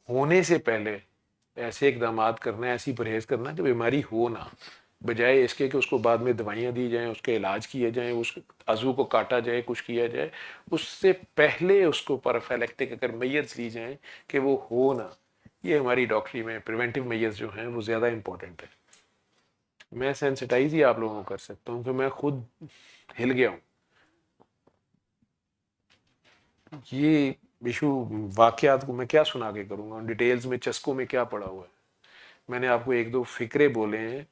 ہونے سے پہلے ایسے اقدامات کرنا ہے، ایسی پرہیز کرنا کہ بیماری ہو نہ، بجائے اس کے کہ اس کو بعد میں دوائیاں دی جائیں، اس کے علاج کیے جائیں، اس عضو کو کاٹا جائے، کچھ کیا جائے، اس سے پہلے اس کو پروفیلیکٹک اگر میئرز لی جائیں کہ وہ ہو نہ. یہ ہماری ڈاکٹری میں پریونٹیو میئرز جو ہیں وہ زیادہ امپورٹنٹ ہے. میں سینسٹائز ہی آپ لوگوں کو کر سکتا ہوں کہ میں خود ہل گیا ہوں. یہ ایشو واقعات کو میں کیا سنا کے کروں گا، ڈیٹیلز میں چسکوں میں کیا پڑا ہوا ہے. میں نے آپ کو ایک دو فکرے بولے ہیں،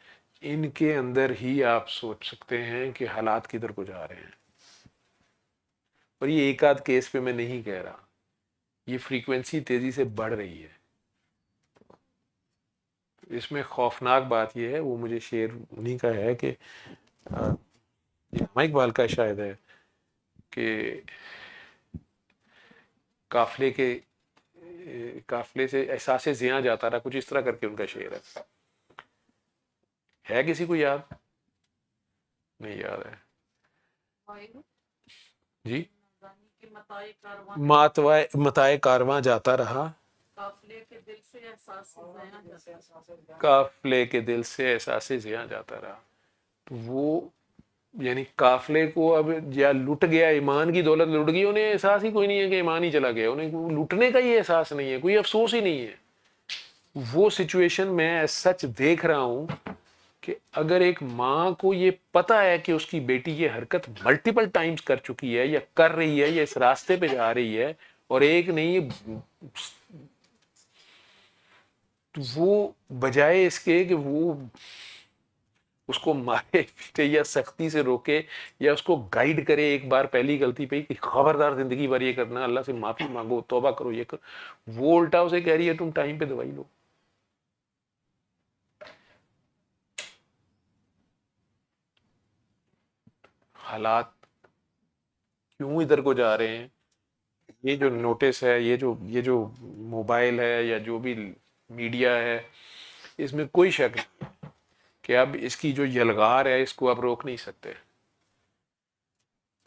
ان کے اندر ہی آپ سوچ سکتے ہیں کہ حالات کدھر کو جا رہے ہیں. اور یہ ایک آدھ کیس پہ میں نہیں کہہ رہا، یہ فریکوینسی تیزی سے بڑھ رہی ہے. اس میں خوفناک بات یہ ہے، وہ مجھے شعر انہیں کا ہے کہ علامہ اقبال کا شاید ہے کہ قافلے سے احساس زیاں جاتا رہا، کچھ اس طرح کر کے ان کا شعر ہے کسی کو یاد؟ نہیں یاد ہے جی. متائے کارواں جاتا رہا، قافلے کے دل سے احساس زیاں جاتا رہا. تو وہ یعنی قافلے کو اب یا لٹ گیا، ایمان کی دولت لٹ گئی، انہیں احساس ہی کوئی نہیں ہے کہ ایمان ہی چلا گیا، انہیں لٹنے کا ہی احساس نہیں ہے، کوئی افسوس ہی نہیں ہے. وہ سچویشن میں سچ دیکھ رہا ہوں کہ اگر ایک ماں کو یہ پتا ہے کہ اس کی بیٹی یہ حرکت ملٹیپل ٹائمز کر چکی ہے یا کر رہی ہے یا اس راستے پہ جا رہی ہے، اور ایک نہیں، تو وہ بجائے اس کے کہ وہ اس کو مارے پیٹے یا سختی سے روکے یا اس کو گائیڈ کرے ایک بار پہلی غلطی پہ کہ خبردار زندگی بھر یہ کرنا، اللہ سے معافی مانگو، توبہ کرو، یہ کرو، وہ الٹا اسے کہہ رہی ہے تم ٹائم پہ دوائی لو. حالات کیوں ادھر کو جا رہے ہیں؟ یہ جو نوٹس ہے، یہ جو موبائل ہے یا جو بھی میڈیا ہے، اس میں کوئی شک نہیں کہ اب اس کی جو یلغار ہے اس کو آپ روک نہیں سکتے.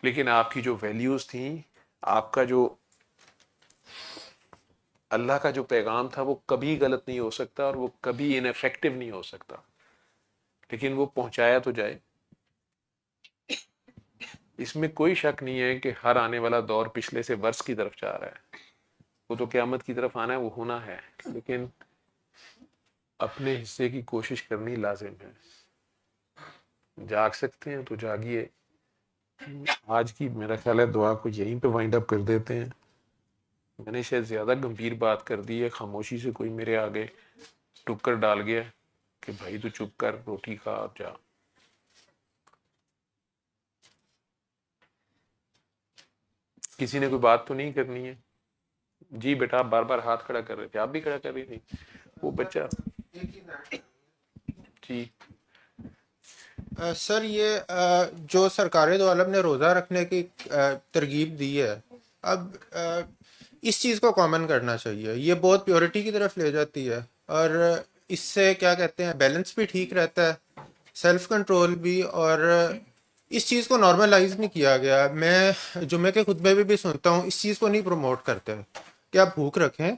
لیکن آپ کی جو ویلیوز تھیں، آپ کا جو اللہ کا جو پیغام تھا، وہ کبھی غلط نہیں ہو سکتا اور وہ کبھی انفیکٹو نہیں ہو سکتا، لیکن وہ پہنچایا تو جائے. اس میں کوئی شک نہیں ہے کہ ہر آنے والا دور پچھلے سے ورس کی طرف جا رہا ہے. وہ تو قیامت کی طرف آنا ہے، وہ ہونا ہے، لیکن اپنے حصے کی کوشش کرنی لازم ہے. جاگ سکتے ہیں تو جاگیے. آج کی میرا خیال ہے دعا کو یہیں پہ وائنڈ اپ کر دیتے ہیں. میں نے شاید زیادہ گمبھیر بات کر دی ہے، خاموشی سے کوئی میرے آگے ٹکر ڈال گیا کہ بھائی تو چپ کر، روٹی کھا اور جا. کسی نے کوئی بات تو نہیں کرنی ہے؟ جی بیٹا، آپ بار بار ہاتھ کھڑا کر رہے تھے، آپ بھی کھڑا کر رہی تھی. وہ بچہ جی. سر یہ جو سرکار دو عالم نے روزہ رکھنے کی ترغیب دی ہے، اب اس چیز کو کامن کرنا چاہیے. یہ بہت پیورٹی کی طرف لے جاتی ہے، اور اس سے کیا کہتے ہیں بیلنس بھی ٹھیک رہتا ہے، سیلف کنٹرول بھی، اور اس چیز کو نارملائز نہیں کیا گیا. میں جمعے کے خطبے میں بھی سنتا ہوں، اس چیز کو نہیں پروموٹ کرتے کہ آپ بھوک رکھیں،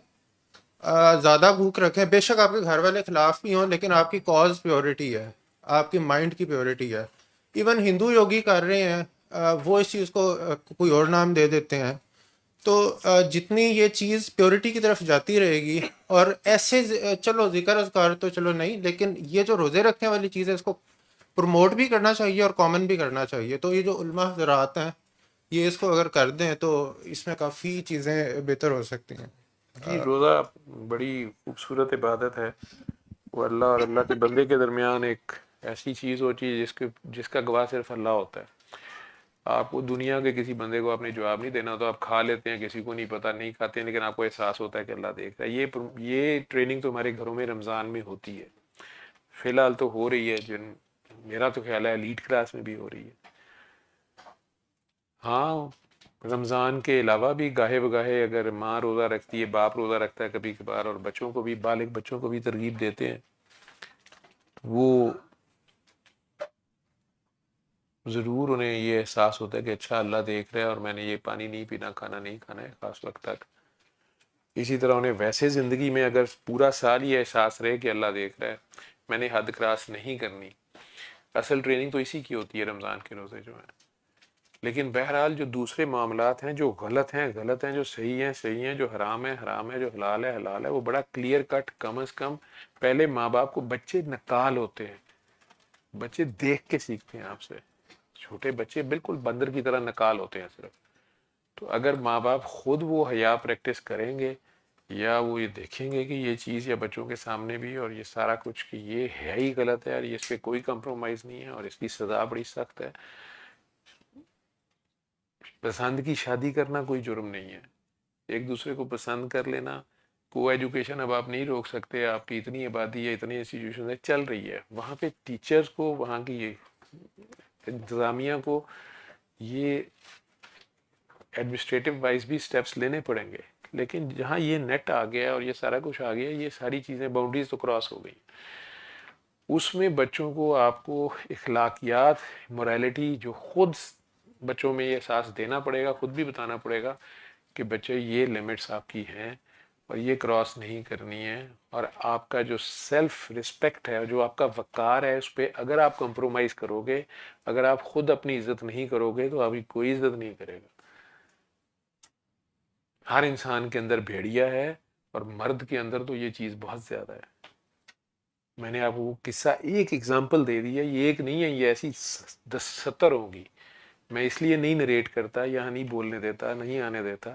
زیادہ بھوک رکھیں. بے شک آپ کے گھر والے خلاف بھی ہوں، لیکن آپ کی کاز پیورٹی ہے، آپ کی مائنڈ کی پیورٹی ہے. ایون ہندو یوگی کر رہے ہیں، وہ اس چیز کو کوئی اور نام دے دیتے ہیں. تو جتنی یہ چیز پیورٹی کی طرف جاتی رہے گی، اور ایسے چلو ذکر اذکار تو چلو نہیں، لیکن یہ جو روزے رکھنے والی چیز ہے اس کو پروموٹ بھی کرنا چاہیے اور کامن بھی کرنا چاہیے. تو یہ جو علماء حضرات ہیں، یہ اس کو اگر کر دیں تو اس میں کافی چیزیں بہتر ہو سکتی ہیں. جی، روزہ بڑی خوبصورت عبادت ہے. وہ اللہ اور اللہ کے بندے کے درمیان ایک ایسی چیز ہوتی ہے جس کا گواہ صرف اللہ ہوتا ہے. آپ کو دنیا کے کسی بندے کو آپ نے جواب نہیں دینا، تو آپ کھا لیتے ہیں، کسی کو نہیں پتا، نہیں کھاتے ہیں، لیکن آپ کو احساس ہوتا ہے کہ اللہ دیکھ رہا ہے. یہ ٹریننگ تو ہمارے گھروں میں رمضان میں ہوتی ہے، فی الحال تو ہو رہی ہے، میرا تو خیال ہے ایلیٹ کلاس میں بھی ہو رہی ہے. ہاں، رمضان کے علاوہ بھی گاہے بگاہے اگر ماں روزہ رکھتی ہے، باپ روزہ رکھتا ہے کبھی کبھار، اور بچوں کو بھی، بالغ بچوں کو بھی ترغیب دیتے ہیں، وہ ضرور انہیں یہ احساس ہوتا ہے کہ اچھا اللہ دیکھ رہا ہے اور میں نے یہ پانی نہیں پینا، کھانا نہیں کھانا ہے خاص وقت تک. اسی طرح انہیں ویسے زندگی میں اگر پورا سال یہ احساس رہے کہ اللہ دیکھ رہا ہے، میں نے حد کراس نہیں کرنی. اصل ٹریننگ تو اسی کی ہوتی ہے رمضان کے روزے جو ہیں. لیکن بہرحال جو دوسرے معاملات ہیں جو غلط ہیں غلط ہیں، جو صحیح ہیں صحیح ہیں، جو حرام ہے حرام ہے، جو حلال ہے حلال ہے، وہ بڑا کلیئر کٹ. کم از کم پہلے ماں باپ کو، بچے نقال ہوتے ہیں، بچے دیکھ کے سیکھتے ہیں آپ سے. چھوٹے بچے بالکل بندر کی طرح نقال ہوتے ہیں صرف. تو اگر ماں باپ خود وہ حیا پریکٹس کریں گے، یا وہ یہ دیکھیں گے کہ یہ چیز یا بچوں کے سامنے بھی اور یہ سارا کچھ کہ یہ ہے ہی غلط ہے اور یہ اس پہ کوئی کمپرومائز نہیں ہے اور اس کی سزا بڑی سخت ہے. پسند کی شادی کرنا کوئی جرم نہیں ہے. ایک دوسرے کو پسند کر لینا. کو ایجوکیشن اب آپ نہیں روک سکتے، آپ کی اتنی آبادی ہے، اتنی انسٹیٹیوشن ہے چل رہی ہے، وہاں پہ ٹیچرز کو، وہاں کی انتظامیہ کو یہ ایڈمنسٹریٹو وائز بھی سٹیپس لینے پڑیں گے. لیکن جہاں یہ نیٹ آ گیا اور یہ سارا کچھ آ گیا، یہ ساری چیزیں باؤنڈریز تو کراس ہو گئی. اس میں بچوں کو، آپ کو اخلاقیات، موریلٹی جو خود بچوں میں یہ احساس دینا پڑے گا، خود بھی بتانا پڑے گا کہ بچے یہ لمٹس آپ کی ہیں اور یہ کراس نہیں کرنی ہے. اور آپ کا جو سیلف رسپیکٹ ہے، جو آپ کا وقار ہے، اس پہ اگر آپ کمپرومائز کرو گے، اگر آپ خود اپنی عزت نہیں کرو گے تو آپ کی کوئی عزت نہیں کرے گا. ہر انسان کے اندر بھیڑیا ہے اور مرد کے اندر تو یہ چیز بہت زیادہ ہے. میں نے آپ کو قصہ ایک ایگزامپل دے دی ہے، یہ ایک نہیں ہے، یہ ایسی 10-70 ہوگی. میں اس لیے نہیں نریٹ کرتا، یہاں نہیں بولنے دیتا، نہیں آنے دیتا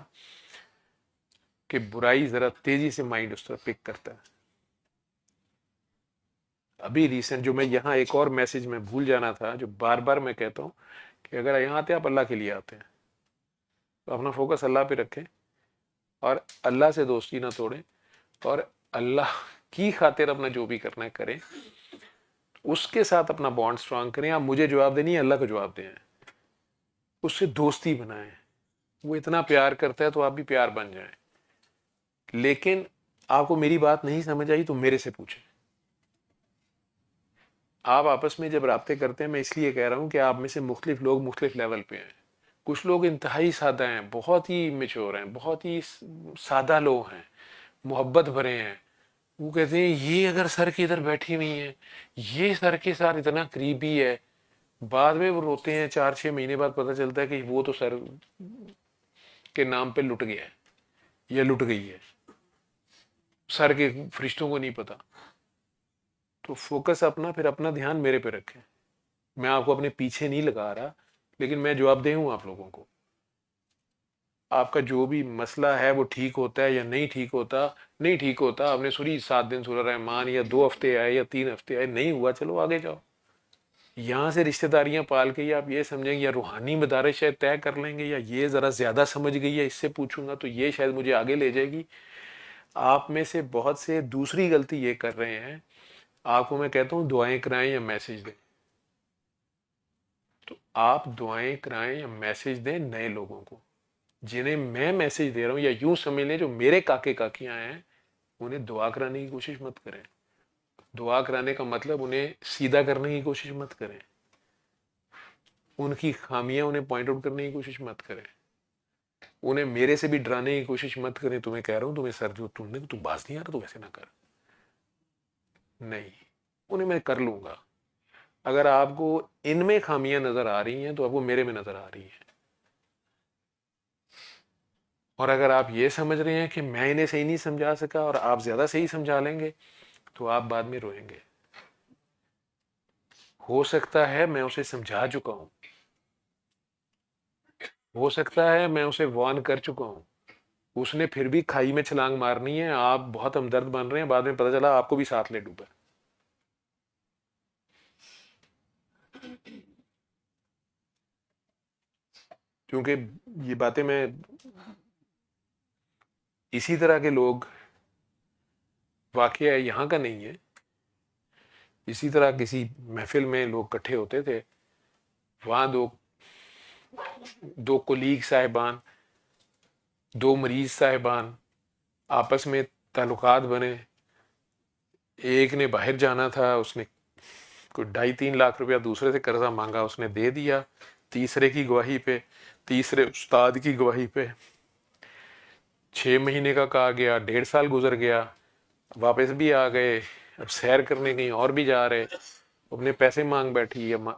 کہ برائی ذرا تیزی سے مائنڈ اس طرح پک کرتا ہے. ابھی ریسنٹ جو میں یہاں ایک اور میسج میں بھول جانا تھا، جو بار بار میں کہتا ہوں کہ اگر یہاں آتے ہیں آپ اللہ کے لیے آتے ہیں تو اپنا فوکس اللہ پہ رکھیں اور اللہ سے دوستی نہ توڑیں اور اللہ کی خاطر اپنا جو بھی کرنا ہے کریں، اس کے ساتھ اپنا بانڈ سٹرانگ کریں. آپ مجھے جواب دینی ہے، اللہ کو جواب دیں، اس سے دوستی بنائیں. وہ اتنا پیار کرتا ہے تو آپ بھی پیار بن جائیں. لیکن آپ کو میری بات نہیں سمجھ آئی تو میرے سے پوچھیں. آپ آپس میں جب رابطے کرتے ہیں، میں اس لیے کہہ رہا ہوں کہ آپ میں سے مختلف لوگ مختلف لیول پہ ہیں. کچھ لوگ انتہائی سادہ ہیں، بہت ہی میچور ہیں، بہت ہی سادہ لوگ ہیں، محبت بھرے ہیں. وہ کہتے ہیں یہ اگر سر کی ادھر بیٹھی ہوئی ہیں، یہ سر کے ساتھ اتنا قریبی ہے، بعد میں وہ روتے ہیں 4-6 مہینے بعد پتہ چلتا ہے کہ وہ تو سر کے نام پہ لٹ گیا ہے یا لٹ گئی ہے، سر کے فرشتوں کو نہیں پتا. تو فوکس اپنا، پھر اپنا دھیان میرے پہ رکھیں. میں آپ کو اپنے پیچھے نہیں لگا رہا، لیکن میں جواب دہ ہوں آپ لوگوں کو. آپ کا جو بھی مسئلہ ہے وہ ٹھیک ہوتا ہے یا نہیں ٹھیک ہوتا، نہیں ٹھیک ہوتا. آپ نے سنی 7 دن سورہ رحمان، یا 2 ہفتے آئے یا 3 ہفتے آئے، نہیں ہوا، چلو آگے جاؤ. یہاں سے رشتہ داریاں پال کے یا آپ یہ سمجھیں گے یا روحانی مدارس شاید طے کر لیں گے، یا یہ ذرا زیادہ سمجھ گئی ہے، اس سے پوچھوں گا تو یہ شاید مجھے آگے لے جائے گی. آپ میں سے بہت سے دوسری غلطی یہ کر رہے ہیں. آپ کو میں کہتا ہوں دعائیں کرائیں یا میسج دیں، تو آپ دعائیں کرائیں یا میسج دیں نئے لوگوں کو. جنہیں میں میسج دے رہا ہوں، یا یوں سمجھ لیں جو میرے کاکے کاکیاں ہیں، انہیں دعا کرانے کی کوشش مت کریں. دعا کرانے کا مطلب انہیں سیدھا کرنے کی کوشش مت کریں، ان کی خامیاں انہیں پوائنٹ آؤٹ کرنے کی کوشش مت کریں، انہیں میرے سے بھی ڈرانے کی کوشش مت کریں. تمہیں کہہ رہا ہوں تمہیں سر جو تم باز نہیں آ رہا تو ویسے نہ کر. نہیں، انہیں میں کر لوں گا. اگر آپ کو ان میں خامیاں نظر آ رہی ہیں تو آپ کو میرے میں نظر آ رہی ہیں. اور اگر آپ یہ سمجھ رہے ہیں کہ میں انہیں صحیح نہیں سمجھا سکا اور آپ زیادہ صحیح سمجھا لیں گے تو آپ بعد میں روئیں گے. ہو سکتا ہے میں اسے سمجھا چکا ہوں، ہو سکتا ہے میں اسے وارن کر چکا ہوں، اس نے پھر بھی کھائی میں چھلانگ مارنی ہے. آپ بہت ہمدرد بن رہے ہیں، بعد میں پتہ چلا آپ کو بھی ساتھ لے ڈوبا. کیونکہ یہ باتیں میں، اسی طرح کے لوگ، واقعہ یہاں کا نہیں ہے، اسی طرح کسی محفل میں لوگ اکٹھے ہوتے تھے، وہاں دو کولیگ صاحبان، 2 مریض صاحبان آپس میں تعلقات بنے. ایک نے باہر جانا تھا، اس نے کوئی 2.5-3 لاکھ روپیہ دوسرے سے قرضہ مانگا، اس نے دے دیا تیسرے کی گواہی پہ، تیسرے استاد کی گواہی پہ. 6 مہینے کا کہا گیا، 1.5 سال گزر گیا، واپس بھی آ گئے، اب سیر کرنے کہیں اور بھی جا رہے، اپنے پیسے مانگ بیٹھی ہے ماں۔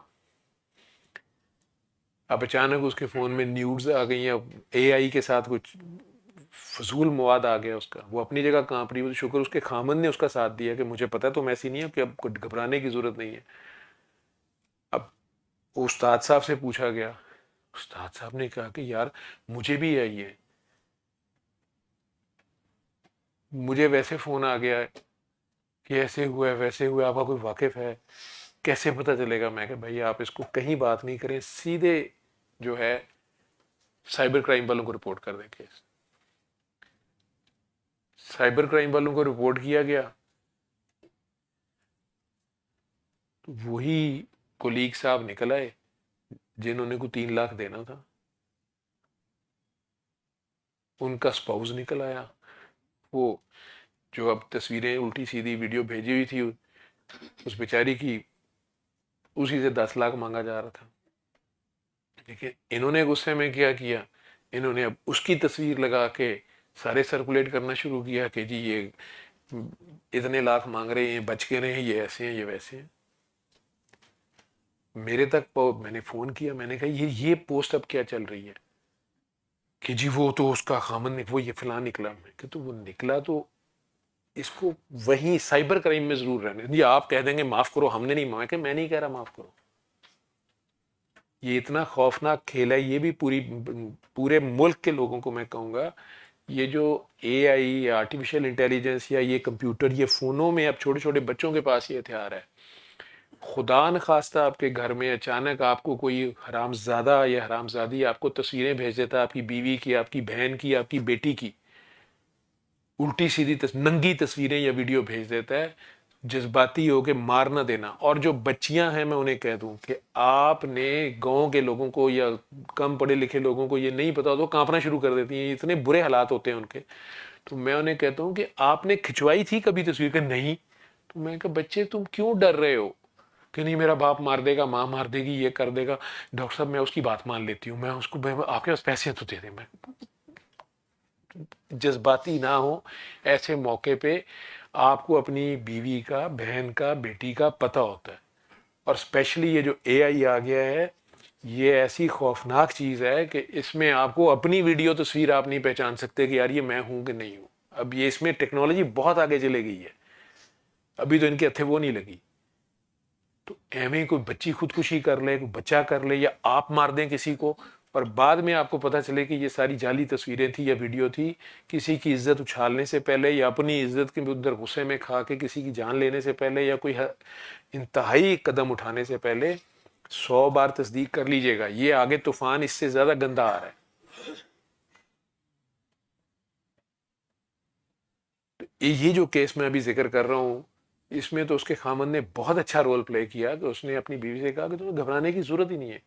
اب اچانک اس کے فون میں نیوز آ گئی ہیں، اے آئی کے ساتھ کچھ فضول مواد آ گیا اس کا، وہ اپنی جگہ کانپ رہی ہے، شکر اس کے خامن نے اس کا ساتھ دیا کہ مجھے پتا تم ایسی نہیں ہے کہ اب کچھ گھبرانے کی ضرورت نہیں ہے۔ اب استاد صاحب سے پوچھا گیا، استاد صاحب نے کہا کہ یار مجھے بھی ہے یہ، مجھے ویسے فون آ گیا ہے کہ ایسے ہوا ہے ویسے ہوا ہے، آپ کا کوئی واقف ہے، کیسے پتہ چلے گا؟ میں کہ بھائی آپ اس کو کہیں بات نہیں کریں، سیدھے جو ہے سائبر کرائم والوں کو رپورٹ کر دیں کیس۔ سائبر کرائم والوں کو رپورٹ کیا گیا، تو وہی کولیگ صاحب نکل آئے جنہوں نے کو 3 لاکھ دینا تھا، ان کا سپاؤز نکل آیا، وہ جو اب تصویریں الٹی سیدھی ویڈیو بھیجی ہوئی تھی اس بیچاری کی، اسی سے 10 لاکھ مانگا جا رہا تھا۔ لیکن انہوں نے غصے میں کیا کیا، انہوں نے اب اس کی تصویر لگا کے سارے سرکولیٹ کرنا شروع کیا کہ جی یہ اتنے لاکھ مانگ رہے ہیں، بچ کے رہے ہیں، یہ ایسے ہیں یہ ویسے ہیں۔ میرے تک میں نے فون کیا، میں نے کہا یہ پوسٹ اب کیا چل رہی ہے؟ کہ جی وہ تو اس کا خامن وہ یہ فلاں نکلا، میں کہ تو وہ نکلا تو اس کو وہیں سائبر کرائم میں ضرور رہنے، یہ آپ کہہ دیں گے معاف کرو ہم نے نہیں مانگا، کہ میں نہیں کہہ رہا معاف کرو، یہ اتنا خوفناک کھیل ہے، یہ بھی پورے ملک کے لوگوں کو میں کہوں گا، یہ جو اے آئی یا آرٹیفیشل انٹیلیجنس یا یہ کمپیوٹر یہ فونوں میں اب چھوٹے چھوٹے بچوں کے پاس یہ ہتھیار ہے، خدا نخواستہ آپ کے گھر میں اچانک آپ کو کوئی حرام زادہ یا حرام زادی آپ کو تصویریں بھیج دیتا ہے، آپ کی بیوی کی، آپ کی بہن کی، آپ کی بیٹی کی، الٹی سیدھی ننگی تصویریں یا ویڈیو بھیج دیتا ہے، جذباتی ہو کے مار نہ دینا۔ اور جو بچیاں ہیں میں انہیں کہہ دوں کہ آپ نے گاؤں کے لوگوں کو یا کم پڑھے لکھے لوگوں کو یہ نہیں پتا تو کانپنا شروع کر دیتی ہیں، اتنے برے حالات ہوتے ہیں ان کے، تو میں انہیں کہتا ہوں کہ آپ نے کھنچوائی تھی کبھی تصویر؟ کہ نہیں، تو میں کہا بچے تم کیوں ڈر رہے ہو کہ نہیں میرا باپ مار دے گا، ماں مار دے گی، یہ کر دے گا؟ ڈاکٹر صاحب میں اس کی بات مان لیتی ہوں، میں اس کو آپ کے پاس پیسے تو دے دیں۔ میں جذباتی نہ ہو، ایسے موقع پہ آپ کو اپنی بیوی کا، بہن کا، بیٹی کا پتہ ہوتا ہے، اور اسپیشلی یہ جو اے آئی آ گیا ہے، یہ ایسی خوفناک چیز ہے کہ اس میں آپ کو اپنی ویڈیو تصویر آپ نہیں پہچان سکتے کہ یار یہ میں ہوں کہ نہیں ہوں۔ اب یہ اس میں ٹیکنالوجی بہت آگے چلے گئی ہے، ابھی تو ان کے ہتھے وہ نہیں لگی، تو ایویں کوئی بچی خودکشی کر لے، کوئی بچہ کر لے، یا آپ مار دیں کسی کو، اور بعد میں آپ کو پتہ چلے کہ یہ ساری جعلی تصویریں تھی یا ویڈیو تھی، کسی کی عزت اچھالنے سے پہلے یا اپنی عزت کے اندر غصے میں کھا کے کسی کی جان لینے سے پہلے یا کوئی انتہائی قدم اٹھانے سے پہلے 100 بار تصدیق کر لیجئے گا، یہ آگے طوفان اس سے زیادہ گندا آ رہا ہے۔ یہ جو کیس میں ابھی ذکر کر رہا ہوں، اس میں تو اس کے خامن نے بہت اچھا رول پلے کیا کہ اس نے اپنی بیوی سے کہا کہ تمہیں گھبرانے کی ضرورت ہی نہیں ہے،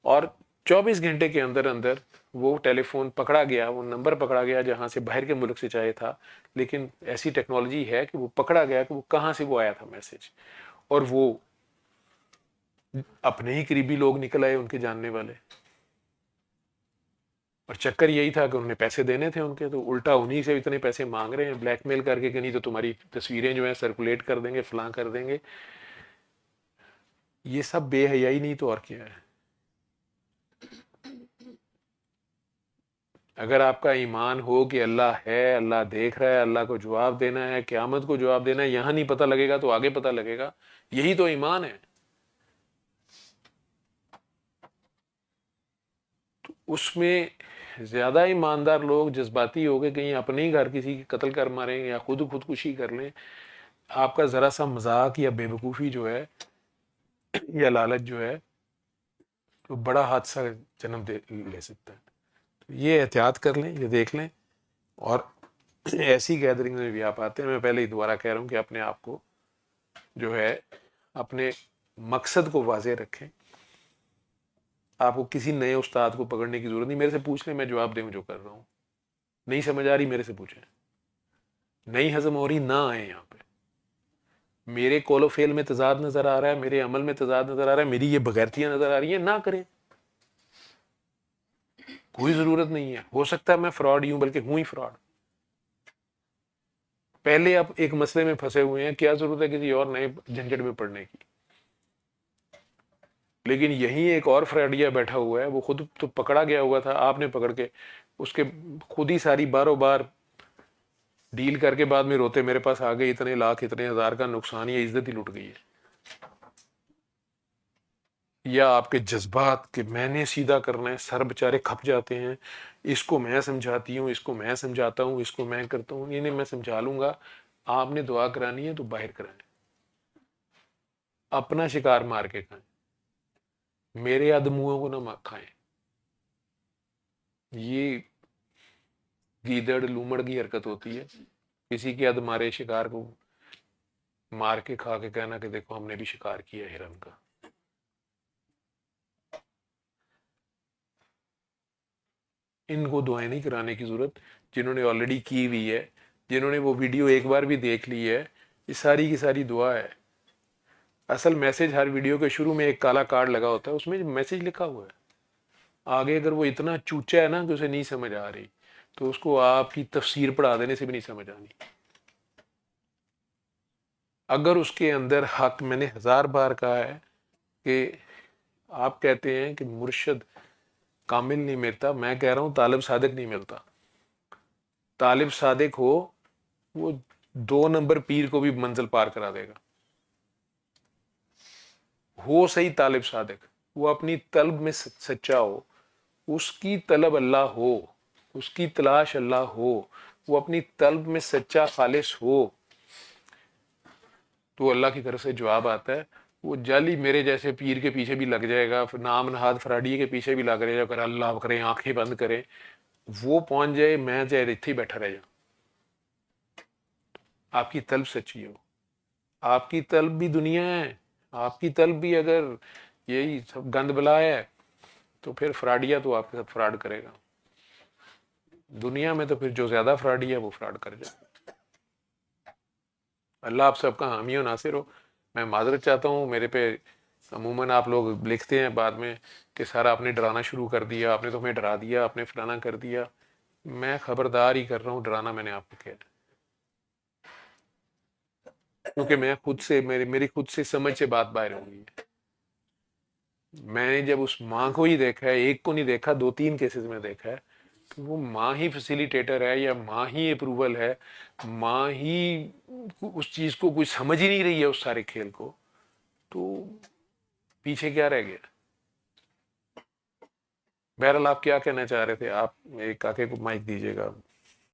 اور 24 گھنٹے کے اندر اندر وہ ٹیلی فون پکڑا گیا، وہ نمبر پکڑا گیا جہاں سے باہر کے ملک سے چاہے تھا، لیکن ایسی ٹیکنالوجی ہے کہ وہ پکڑا گیا کہ وہ کہاں سے وہ آیا تھا میسج، اور وہ اپنے ہی قریبی لوگ نکل آئے ان کے جاننے والے، اور چکر یہی تھا کہ انہوں نے پیسے دینے تھے ان کے، تو الٹا انہی سے اتنے پیسے مانگ رہے ہیں بلیک میل کر کے کہ نہیں تو تمہاری تصویریں جو ہیں سرکولیٹ کر دیں گے، فلاں کر دیں گے۔ یہ سب بے حیائی نہیں تو اور کیا ہے؟ اگر آپ کا ایمان ہو کہ اللہ ہے، اللہ دیکھ رہا ہے، اللہ کو جواب دینا ہے، قیامت کو جواب دینا ہے، یہاں نہیں پتہ لگے گا تو آگے پتہ لگے گا، یہی تو ایمان ہے۔ تو اس میں زیادہ ایماندار لوگ جذباتی ہو گئے، کہیں اپنے ہی گھر کسی کی قتل کر ماریں یا خودکشی کر لیں، آپ کا ذرا سا مذاق یا بے وقوفی جو ہے یا لالچ جو ہے وہ بڑا حادثہ جنم لے سکتا ہے۔ تو یہ احتیاط کر لیں، یہ دیکھ لیں، اور ایسی گیدرنگ میں بھی آپ آتے ہیں، میں پہلے ہی دوبارہ کہہ رہا ہوں کہ اپنے آپ کو جو ہے اپنے مقصد کو واضح رکھیں، آپ کو کسی نئے استاد کو پکڑنے کی ضرورت نہیں، میرے سے پوچھ لیں، میں جواب دوں جو کر رہا ہوں، نہیں سمجھ آ رہی میرے سے پوچھیں، نہیں ہضم ہو رہی نہ آئے یہاں پہ، میرے قول و فعل میں تضاد نظر آ رہا ہے، میرے عمل میں تضاد نظر آ رہا ہے، میری یہ بغیرتیاں نظر آ رہی ہیں، نہ کریں۔ کوئی ضرورت نہیں ہے. ہو سکتا ہے میں فراڈ ہی ہوں، بلکہ ہوں ہی فراڈ. پہلے آپ ایک مسئلے میں پھنسے ہوئے ہیں، کیا ضرورت ہے کسی اور نئے جھنجٹ میں پڑنے کی. لیکن یہیں ایک اور فراڈیا بیٹھا ہوا ہے، وہ خود تو پکڑا گیا ہوا تھا، آپ نے پکڑ کے اس کے خود ہی ساری باروں بار ڈیل کر کے بعد میں روتے میرے پاس آ گئے، اتنے لاکھ اتنے ہزار کا نقصان، یا عزت ہی لٹ گئی ہے. یا آپ کے جذبات کہ میں نے سیدھا کرنا ہے، سر بےچارے کھپ جاتے ہیں. اس کو میں سمجھاتی ہوں، اس کو میں سمجھاتا ہوں، اس کو میں کرتا ہوں، انہیں میں سمجھا لوں گا. آپ نے دعا کرانی ہے تو باہر کرائیں، اپنا شکار مار کے کھائیں، میرے آدموؤں کو نہ کھائیں. یہ گیدڑ لومڑ کی حرکت ہوتی ہے، کسی کے مارے شکار کو مار کے کھا کے کہنا کہ دیکھو ہم نے بھی شکار کیا ہرن کا. ان کو دعائیں نہیں کرانے کی ضرورت، جنہوں نے آلریڈی کی ہوئی ہے، جنہوں نے وہ ویڈیو ایک بار بھی دیکھ لی ہے. یہ ساری کی ساری دعا ہے. اصل میسج ہر ویڈیو کے شروع میں ایک کالا کارڈ لگا ہوتا ہے، اس میں میسج لکھا ہوا ہے. آگے اگر وہ اتنا چوچا ہے نا کہ اسے نہیں سمجھ آ رہی، تو اس کو آپ کی تفسیر پڑھا دینے سے بھی نہیں سمجھ آنی. اگر اس کے اندر حق، میں نے 1000 بار کہا ہے کہ آپ کہتے ہیں کہ مرشد کامل نہیں ملتا، میں کہہ رہا ہوں طالب صادق نہیں ملتا. طالب صادق ہو، وہ 2 نمبر پیر کو بھی منزل پار کرا دے گا. ہو صحیح طالب صادق، وہ اپنی طلب میں سچا ہو، اس کی طلب اللہ ہو، اس کی تلاش اللہ ہو، وہ اپنی طلب میں سچا خالص ہو، تو اللہ کی طرف سے جواب آتا ہے. وہ جعلی میرے جیسے پیر کے پیچھے بھی لگ جائے گا، نام نہاد فراڈی کے پیچھے بھی لگ رہے گا، اللہ کرے آنکھیں بند کرے، وہ پہنچ جائے، میں چاہے اتنے ہی بیٹھا رہ جاؤں. آپ کی طلب سچی ہو. آپ کی طلب بھی دنیا ہے، آپ کی طلب بھی اگر یہی سب گند بلا ہے تو پھر فراڈیا تو آپ کے ساتھ فراڈ کرے گا. دنیا میں تو پھر جو زیادہ فراڈی ہے وہ فراڈ کر جائے. اللہ آپ سب کا حامی و ناصر ہو. میں معذرت چاہتا ہوں، میرے پہ عموماً آپ لوگ لکھتے ہیں بعد میں کہ سر آپ نے ڈرانا شروع کر دیا، آپ نے تو ہمیں ڈرا دیا، آپ نے فلانا کر دیا. میں خبردار ہی کر رہا ہوں، ڈرانا میں نے آپ کو کیا، کیونکہ میں خود سے میری خود سے سمجھ سے بات باہر ہو گئی ہے. میں نے جب اس ماں کو ہی دیکھا ہے، ایک کو نہیں دیکھا، 2-3 کیسز میں دیکھا ہے، تو وہ ماں ہی فیسیلیٹیٹر ہے یا ماں ہی اپروول ہے، ماں ہی اس چیز کو کوئی سمجھ ہی نہیں رہی ہے اس سارے کھیل کو، تو پیچھے کیا رہ گیا. بہرحال آپ کیا کہنا چاہ رہے تھے؟ آپ ایک کاکے کو مائک دیجیے گا.